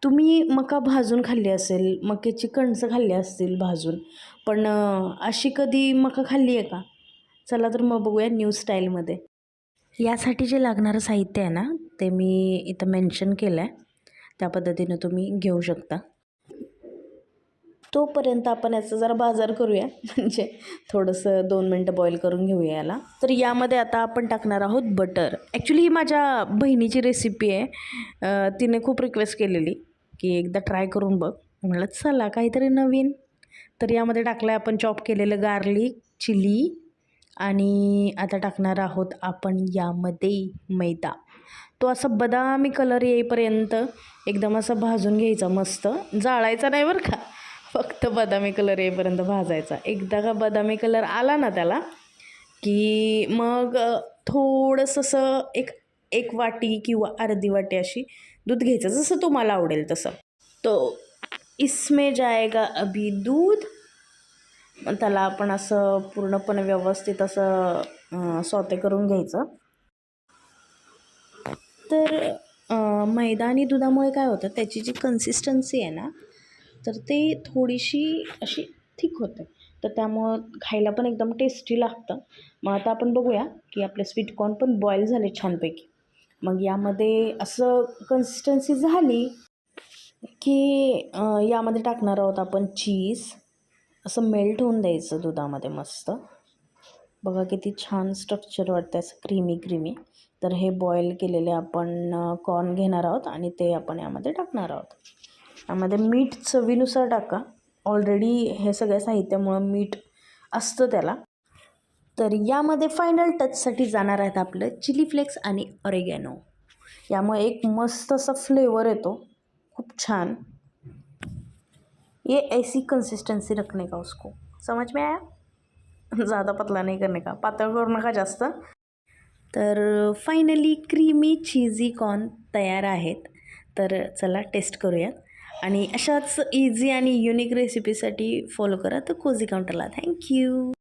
तुम्ही मका भाजून खाल्ली असेल, मक्याची कणसं खाल्ली असतील भाजून, पण अशी कधी मका खाल्ली आहे का? चला तर मग बघूया न्यू स्टाईलमध्ये. यासाठी जे लागणारं साहित्य आहे ना, ते मी इथं मेन्शन केलं आहे. त्या पद्धतीनं तुम्ही घेऊ शकता. तोपर्यंत आपण याचा जरा बाजार करूया, म्हणजे थोडंसं 2 मिनटं बॉईल करून घेऊया याला. तर यामध्ये आता आपण टाकणार आहोत बटर. ॲक्च्युली ही माझ्या बहिणीची रेसिपी आहे. तिने खूप रिक्वेस्ट केलेली की एकदा ट्राय करून बघ. म्हटलं चला काहीतरी नवीन. तर यामध्ये टाकलं आहे आपण चॉप केलेलं गार्लिक, चिली आणि आता टाकणार आहोत आपण यामध्ये मैदा. तो असा बदामी कलर येईपर्यंत एकदम असा भाजून घ्यायचा मस्त. जाळायचा नाही बरं का, फक्त बदामी कलर येईपर्यंत भाजायचा. एकदा का बदामी कलर आला ना त्याला की मग थोडंसं असं एक वाटी किंवा अर्धी वाटी अशी दूध घ्यायचं, जसं तुम्हाला आवडेल तसं. तो इसमें जाएगा अभी दूध. मग त्याला आपण असं पूर्णपणे व्यवस्थित असं सॉते करून घ्यायचं. तर मैदा आणि दुधामुळे काय होतं, त्याची जी कन्सिस्टन्सी आहे ना, तर ते थोडीशी अशी थिक होते. तर त्यामुळं खायला पण एकदम टेस्टी लागतं. मग आता आपण बघूया की आपले स्वीटकॉर्न पण बॉईल झाले छानपैकी. मग यामध्ये असं कन्सिस्टन्सी झाली की यामध्ये टाकणार आहोत आपण चीज. असं मेल्ट होऊन द्यायचं दुधामध्ये मस्त. बघा किती छान स्ट्रक्चर वाटतं असं क्रीमी. तर हे बॉईल केलेले आपण कॉर्न घेणार आहोत आणि ते आपण यामध्ये टाकणार आहोत. यामध्ये मीठ चवीनुसार टाका. ऑलरेडी हे सगळ्या साहित्यामुळं मीठ असतं त्याला. तर यामध्ये फायनल टचसाठी जाणार आहेत आपलं चिली फ्लेक्स आणि ऑरेगॅनो. यामुळे एक मस्त असा फ्लेवर येतो, खूप छान. ये ऐसी कंसिस्टेंसी रखने का उसको, समझ में आया? ज़्यादा पतला नहीं करने का, पातळ करू नका जास्त. तर फायनली क्रीमी चीजी कॉर्न तयार आहेत. तर चला टेस्ट करूयात. आणि अशाच इझी आणि युनिक रेसिपीसाठी फॉलो करा तर कोझी काउंटरला. थँक्यू.